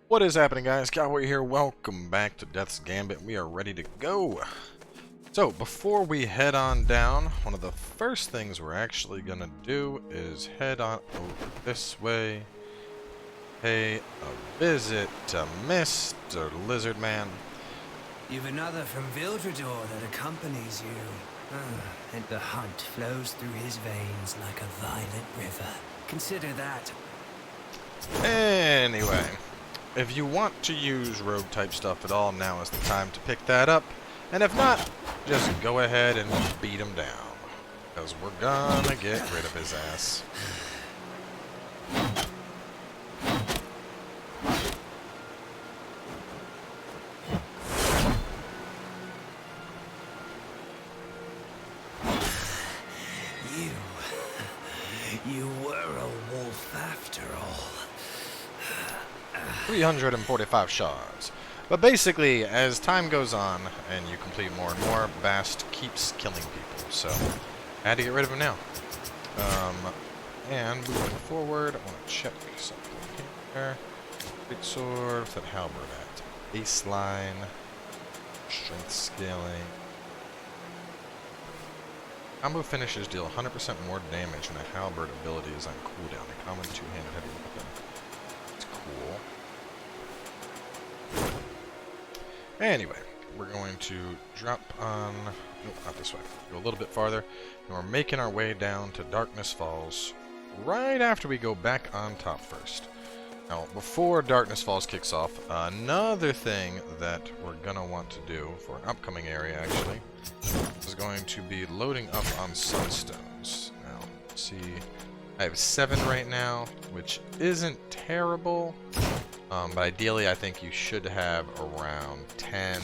What is happening, guys? Cowboy here. Welcome back to Death's Gambit. We are ready to go. So, before we head on down, one of the first things we're actually going to do is head on over this way. Pay a visit to Mr. Lizard Man. You've another from Vildredor that accompanies you. And the hunt flows through his veins like a violent river. Consider that. Anyway, if you want to use rogue type stuff at all, now is the time to pick that up. And if not, just go ahead and beat him down. Because we're gonna get rid of his ass. You were a wolf after all. 345 shards. But basically, as time goes on and you complete more and more, Bast keeps killing people. So, I had to get rid of him now. And moving forward, I want to check something here. Big sword, what's that halberd at? Baseline, strength scaling. Combo finishes deal 100% more damage when a halberd ability is on cooldown. A common two-handed heavy weapon. It's cool. Anyway, we're going to drop on... Nope, not this way. Go a little bit farther. And we're making our way down to Darkness Falls right after we go back on top first. Now, before Darkness Falls kicks off, another thing that we're going to want to do for an upcoming area, actually, is going to be loading up on sunstones. Now, let's see, I have 7 right now, which isn't terrible, but ideally I think you should have around 10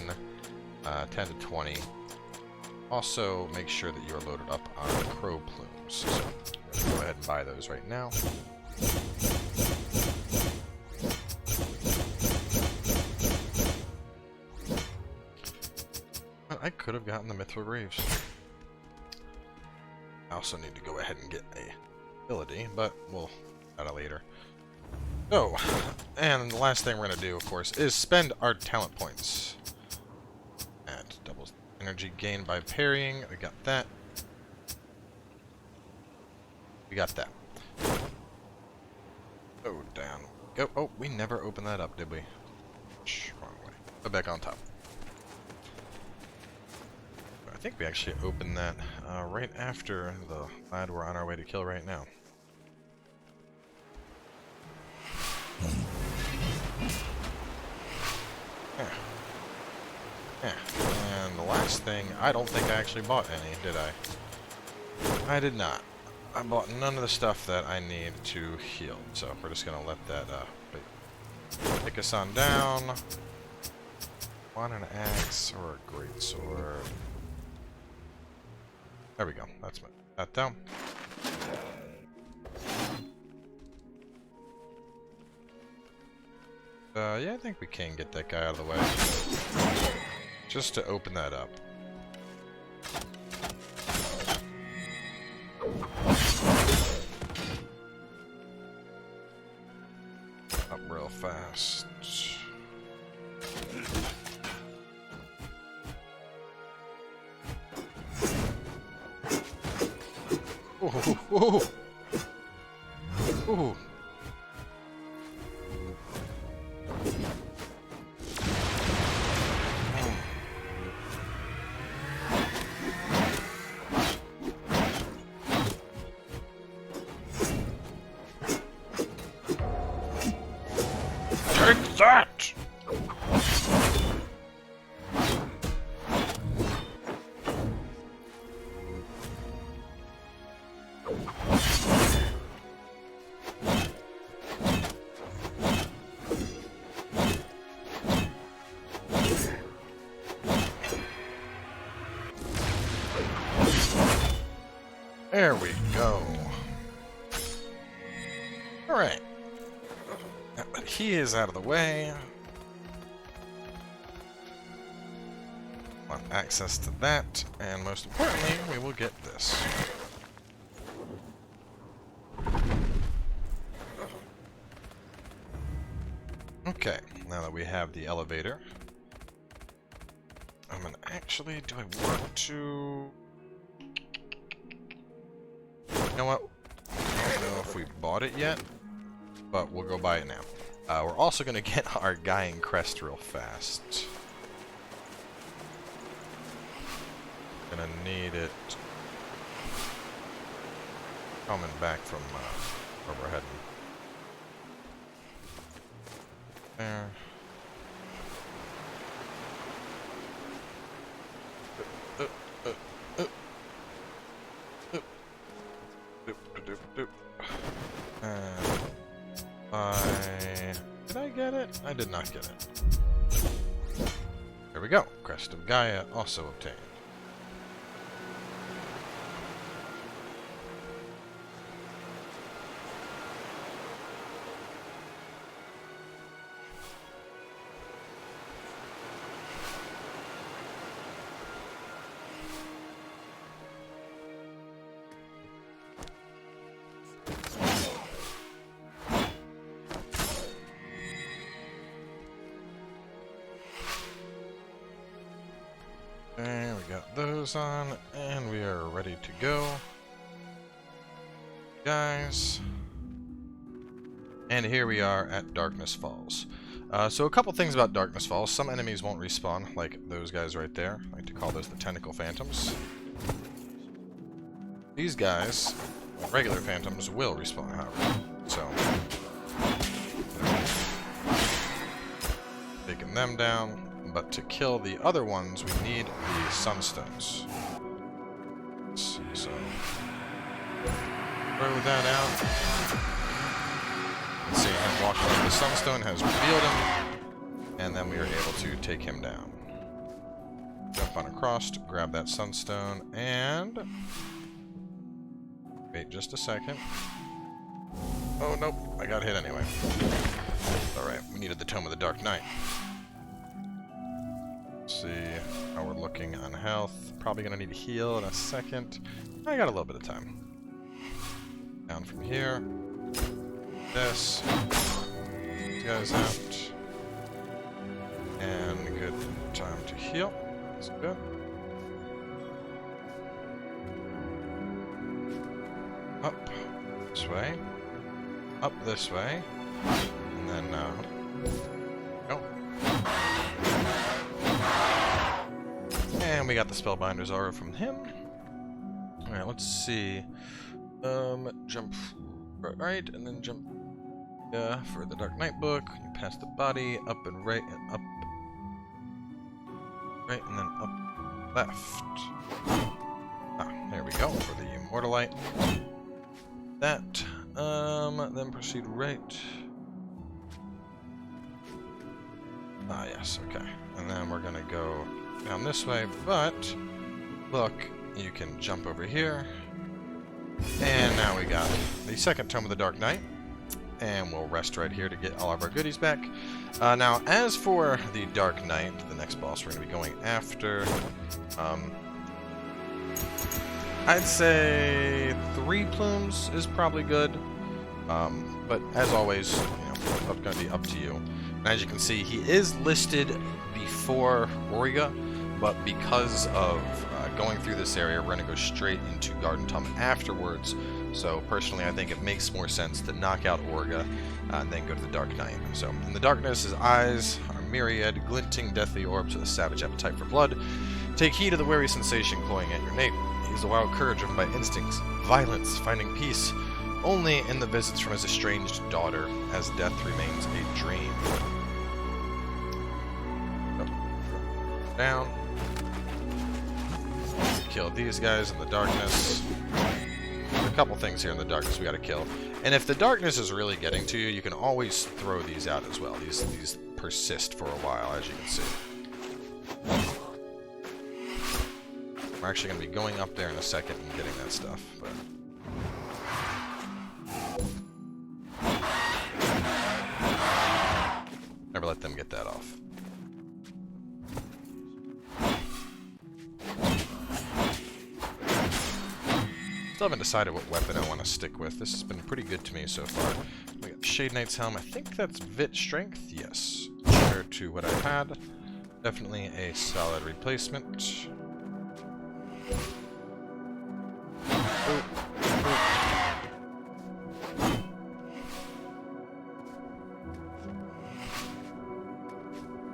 to 20. Also, make sure that you're loaded up on crow plumes. So, I'm going to go ahead and buy those right now. I could have gotten the Mithril Greaves. I also need to go ahead and get a ability, but we'll do that later. So, and the last thing we're going to do, of course, is spend our talent points. And doubles energy gained by parrying. We got that. We got that. Oh, down. Go. Oh, we never opened that up, did we? Wrong way. Go back on top. I think we actually opened that right after the lad we're on our way to kill right now. Yeah. And the last thing, I don't think I actually bought any, did I? I did not. I bought none of the stuff that I need to heal, so we're just gonna let that take us on down. Want an axe or a great sword? There we go. That's that down. Yeah, I think we can get that guy out of the way. Just to open that up. Up real fast. Ooh, ooh, ooh. Take that! There we go. Alright. But he is out of the way. Want access to that, and most importantly, we will get this. Okay, now that we have the elevator, I'm gonna actually, do I want to... You know what? I don't know if we bought it yet, but we'll go buy it now. We're also gonna get our Undying crest real fast. Gonna need it coming back from where we're heading. There. Did I get it? I did not get it. There we go. Crest of Gaia also obtained. There, we got those on, and we are ready to go. Guys. And here we are at Darkness Falls. So a couple things about Darkness Falls. Some enemies won't respawn, like those guys right there. I like to call those the Tentacle Phantoms. These guys, regular Phantoms, will respawn, however. So, taking them down. But to kill the other ones, we need the Sunstones. So, throw that out. Let's see, him walking up the Sunstone has revealed him, and then we are able to take him down. Jump on across, grab that Sunstone, and... Wait just a second. Oh, nope, I got hit anyway. Alright, we needed the Tome of the Dark Knight. See how we're looking on health. Probably gonna need a heal in a second. I got a little bit of time. Down from here. This. These guys out. And good time to heal. That's good. Up this way. Up this way. And then go. And we got the Spellbinder's aura from him. Alright, let's see. Jump right, and then jump for the Dark Knight book. You pass the body, up and right, and up. Right, and then up left. Ah, there we go, for the Immortality. That, then proceed right. Ah, yes, okay. And then we're gonna go down this way, but look, you can jump over here. And now we got the second Tome of the Dark Knight. And we'll rest right here to get all of our goodies back. Now, as for the Dark Knight, the next boss we're going to be going after, I'd say 3 plumes is probably good. But as always, you know, it's going to be up to you. And as you can see, he is listed before Auriga, but because of going through this area, we're going to go straight into Garden Tum afterwards. So personally, I think it makes more sense to knock out Auriga and then go to the Dark Knight. So in the darkness, his eyes are myriad, glinting deathly orbs with a savage appetite for blood. Take heed of the wary sensation cloying at your nape. He is a wild cur driven by instincts, violence, finding peace only in the visits from his estranged daughter, as death remains a dream. Down. Kill these guys in the darkness. There's a couple things here in the darkness we gotta kill. And if the darkness is really getting to you, you can always throw these out as well. These persist for a while, as you can see. We're actually gonna be going up there in a second and getting that stuff, but... Never let them get that off. Still haven't decided what weapon I want to stick with. This has been pretty good to me so far. We got Shade Knight's helm, I think that's Vit Strength, yes. Compared to what I had. Definitely a solid replacement. Oh, oh.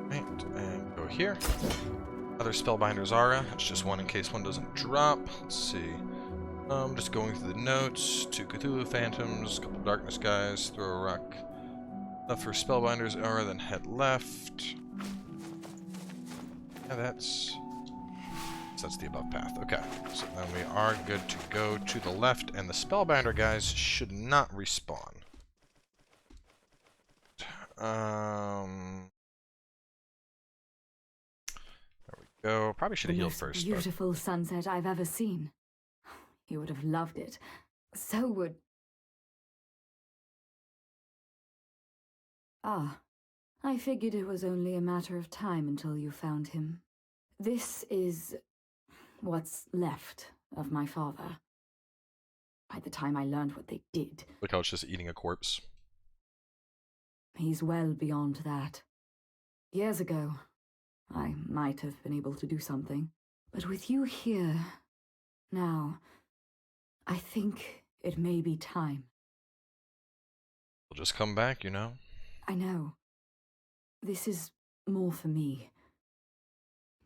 Right, and go here. Other Spellbinder's Aura, it's just one in case one doesn't drop. Let's see. Just going through the notes. 2 Cthulhu Phantoms, a couple Darkness guys, throw a rock. Left for Spellbinder's Aura, then head left. Yeah, that's the above path. Okay, so then we are good to go to the left, and the Spellbinder guys should not respawn. There we go. Probably should have healed first. Beautiful sunset I've ever seen. You would have loved it. So would... Ah, I figured it was only a matter of time until you found him. This is what's left of my father. By the time I learned what they did... Look how it's just eating a corpse. He's well beyond that. Years ago, I might have been able to do something. But with you here, now, I think it may be time. We'll just come back, you know? I know. This is more for me.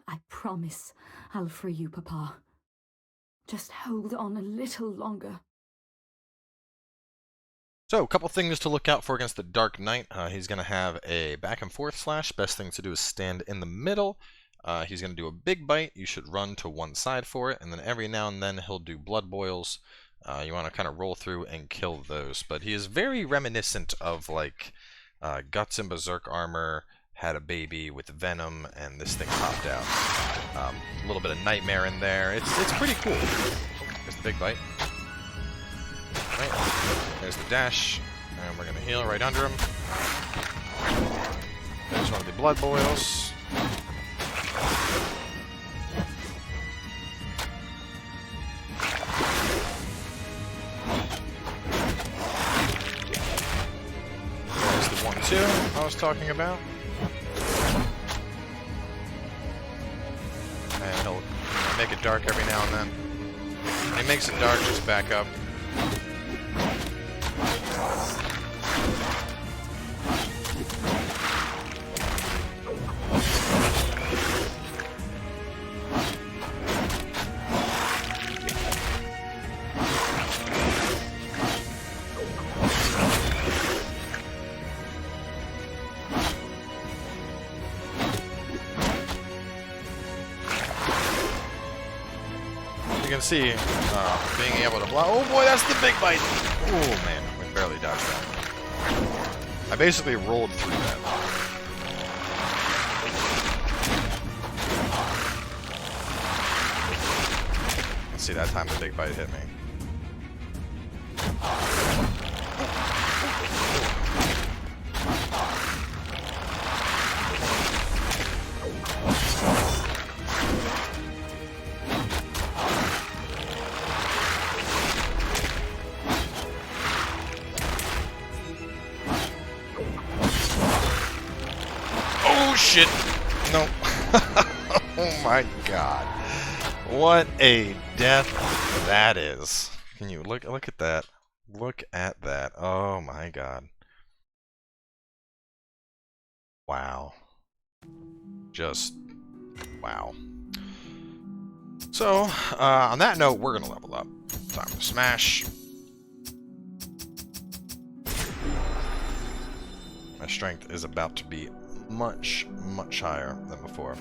I promise I'll free you, Papa. Just hold on a little longer. So, a couple things to look out for against the Dark Knight. He's going to have a back and forth slash. Best thing to do is stand in the middle. He's going to do a big bite. You should run to one side for it. And then every now and then he'll do blood boils. You want to kind of roll through and kill those. But he is very reminiscent of, like, Guts and Berserk armor had a baby with venom, and this thing popped out. A little bit of nightmare in there. It's pretty cool. There's the big bite. Right. There's the dash, and we're gonna heal right under him. There's one of the blood boils. There's the 1-2 I was talking about. And he'll make it dark every now and then. When he makes it dark, just back up. You can see being able to block. Oh boy, that's the big bite! Oh man, we barely dodged that. I basically rolled through that. Let's see, that time the big bite hit me. Shit! No. Oh my god. What a death that is. Can you look at that? Look at that. Oh my god. Wow. Just wow. So, on that note, we're gonna level up. Time to smash. My strength is about to be much higher than before.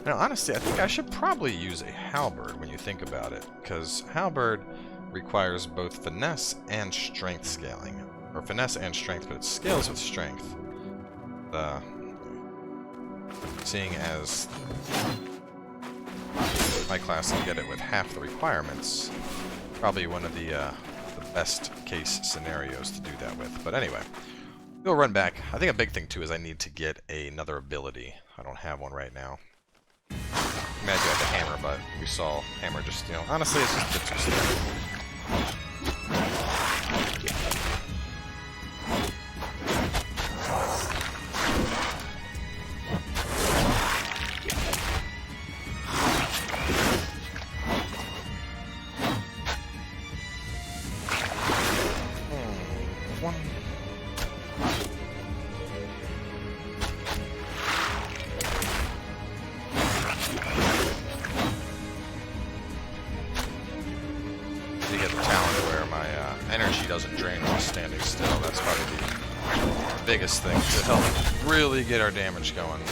Now, honestly, I think I should probably use a halberd when you think about it, because halberd requires both finesse and strength scaling. Or finesse and strength, but it scales with strength. Seeing as my class can get it with half the requirements, probably one of the best case scenarios to do that with. But anyway, we'll run back. I think a big thing too is I need to get another ability. I don't have one right now. Imagine I had the hammer, but we saw hammer just, you know, honestly it's just a bit too slow. doesn't drain while standing still. That's probably the biggest thing to help really get our damage going.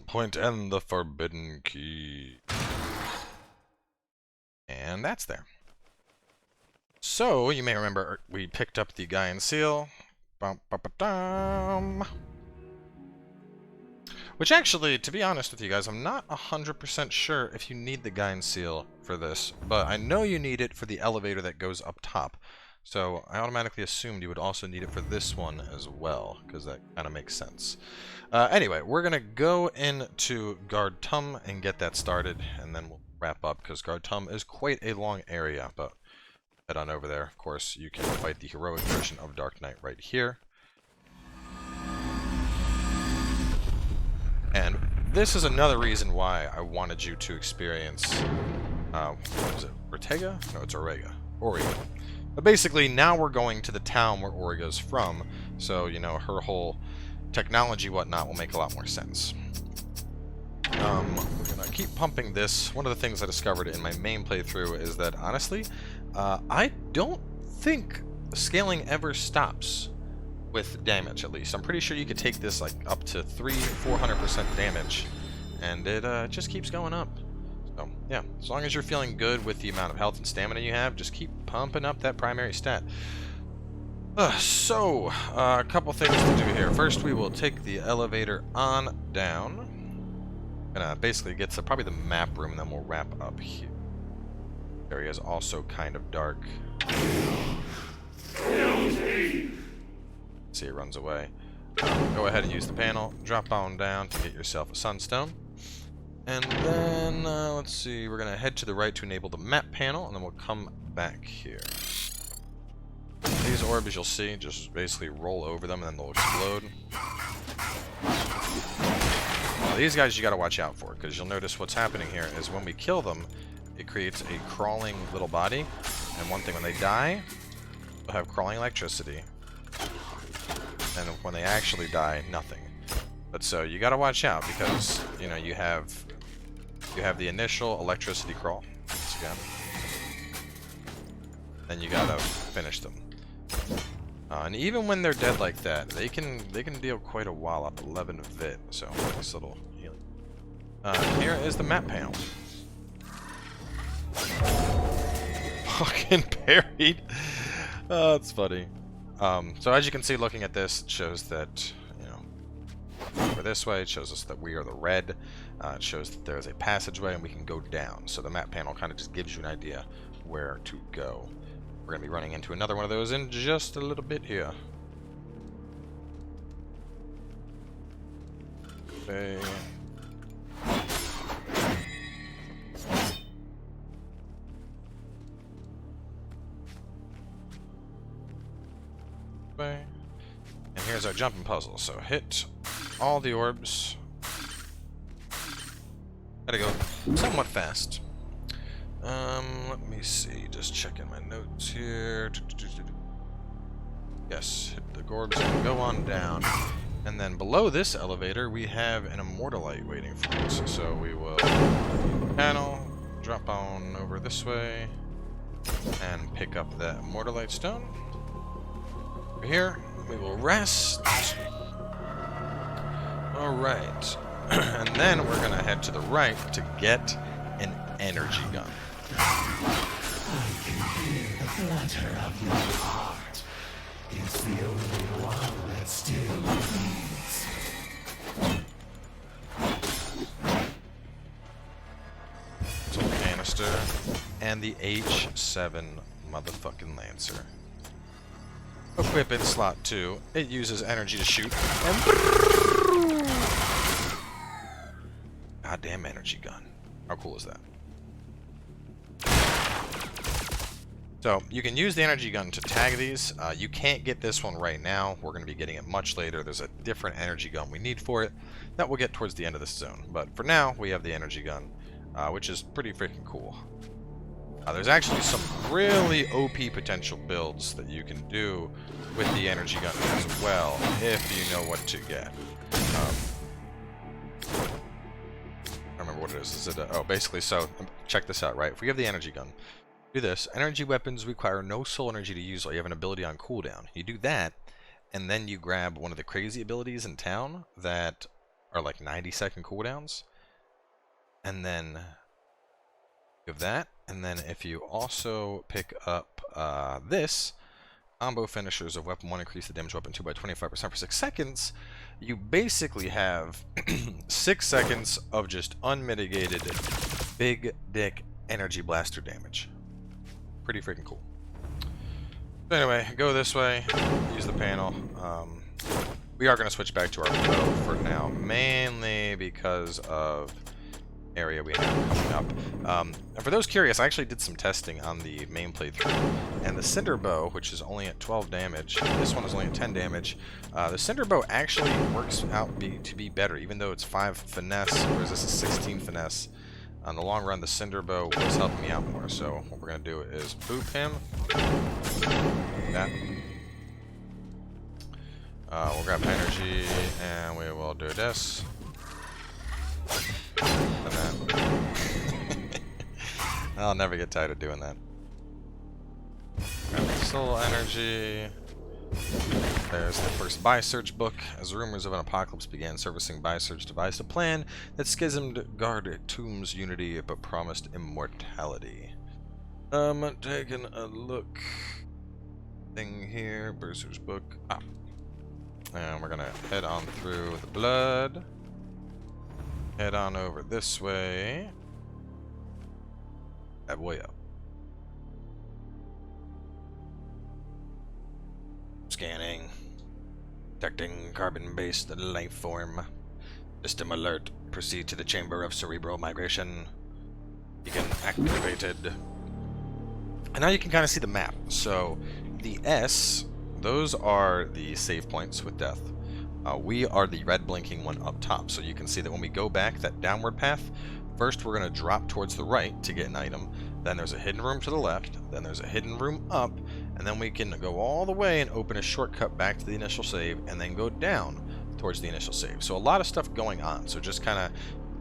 Point and the forbidden key. And that's there. So, you may remember we picked up the Guy and Seal. Which actually, to be honest with you guys, I'm not 100% sure if you need the Guy and Seal for this, but I know you need it for the elevator that goes up top. So I automatically assumed you would also need it for this one as well, because that kind of makes sense. Anyway, we're going to go into Guard Tum and get that started, and then we'll wrap up, because Guard Tum is quite a long area, but head on over there. Of course, you can fight the heroic version of Dark Knight right here. And this is another reason why I wanted you to experience, what is it, Ortega? No, it's Orega. But basically, now we're going to the town where Origa's from, so, you know, her whole technology, whatnot, will make a lot more sense. We're gonna keep pumping this. One of the things I discovered in my main playthrough is that, honestly, I don't think scaling ever stops with damage, at least. I'm pretty sure you could take this, like, up to 300–400% damage, and it just keeps going up. So, yeah, as long as you're feeling good with the amount of health and stamina you have, just keep pumping up that primary stat. A couple things to do here. First, we will take the elevator on down. Gonna basically get to probably the map room, and then we'll wrap up here. The area is also kind of dark. See, it runs away. Go ahead and use the panel. Drop on down to get yourself a sunstone. And then, let's see, we're going to head to the right to enable the map panel, and then we'll come back here. These orbs, you'll see, just basically roll over them, and then they'll explode. Now, these guys you got to watch out for, because you'll notice what's happening here is when we kill them, it creates a crawling little body. And one thing, when they die, they'll have crawling electricity. And when they actually die, nothing. But so you gotta watch out, because you know you have the initial electricity crawl once again. Then you gotta finish them. And even when they're dead like that, they can deal quite a while up 11 vit. So nice little healing. Here is the map panel. Fucking parried. Oh, that's funny. So as you can see, looking at this, it shows that, you know, over this way, it shows us that we are the red. It shows that there's a passageway and we can go down. So the map panel kind of just gives you an idea where to go. We're going to be running into another one of those in just a little bit here. Okay. And here's our jumping puzzle. So hit all the orbs. Gotta go somewhat fast. Let me see. Just checking my notes here. Yes, hit the orbs and go on down. And then below this elevator, we have an Immortality waiting for us. So we will panel, drop on over this way, and pick up that Immortalite stone. Over here, we will rest. Alright. And then we're going to head to the right to get an energy gun. I can hear the flutter of your heart. It's the only one that still beats. Some canister and the H7 motherfucking Lancer. Equip in slot 2. It uses energy to shoot. And goddamn energy gun. How cool is that? So, you can use the energy gun to tag these. You can't get this one right now. We're going to be getting it much later. There's a different energy gun we need for it that we'll get towards the end of this zone. But for now, we have the energy gun, which is pretty freaking cool. There's actually some really OP potential builds that you can do with the energy gun as well, if you know what to get. I don't remember what it is. Is it oh, basically, so check this out, right? If we have the energy gun, do this. Energy weapons require no soul energy to use while you have an ability on cooldown. You do that, and then you grab one of the crazy abilities in town that are like 90-second cooldowns, and then you have that, and then if you also pick up this, combo finishers of weapon 1 increase the damage weapon 2 by 25% for 6 seconds, you basically have 6 seconds of just unmitigated big dick energy blaster damage. Pretty freaking cool. So anyway, go this way, use the panel. We are going to switch back to our bow for now, mainly because of area we have coming up. And for those curious, I actually did some testing on the main playthrough, and the cinder bow, which is only at 12 damage, this one is only at 10 damage, the cinder bow actually works out to be better, even though it's 5 finesse, whereas this is 16 finesse. On the long run, the cinder bow was helping me out more, so what we're going to do is boop him. That. We'll grab energy, and we will do this. And then I'll never get tired of doing that. Grab the soul energy. There's the first Buy-Surge book. As rumors of an apocalypse began surfacing, Buy-Surge devised a plan that schismed guard Tomb's unity but promised immortality. Taking a look. Thing here, Buy-Surge book. And we're gonna head on through the blood. Head on over this way. That way up. Scanning. Detecting carbon-based life form. System alert. Proceed to the chamber of cerebral migration. Beacon activated. And now you can kind of see the map. So the S, those are the save points with death. We are the red blinking one up top. So you can see that when we go back that downward path, first we're going to drop towards the right to get an item. Then there's a hidden room to the left. Then there's a hidden room up. And then we can go all the way and open a shortcut back to the initial save and then go down towards the initial save. So a lot of stuff going on. So just kind of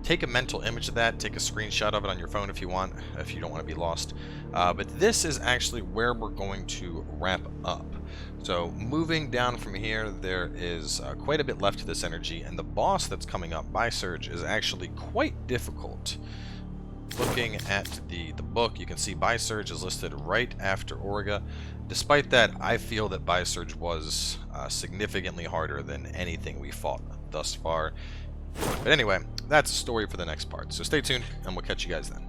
take a mental image of that. Take a screenshot of it on your phone if you want, if you don't want to be lost. But this is actually where we're going to wrap up. So moving down from here, there is quite a bit left to this energy. And the boss that's coming up, Buy-Surge, is actually quite difficult. Looking at the book, you can see Buy-Surge is listed right after Orga. Despite that, I feel that Buy-Surge was significantly harder than anything we fought thus far. But anyway, that's a story for the next part. So stay tuned, and we'll catch you guys then.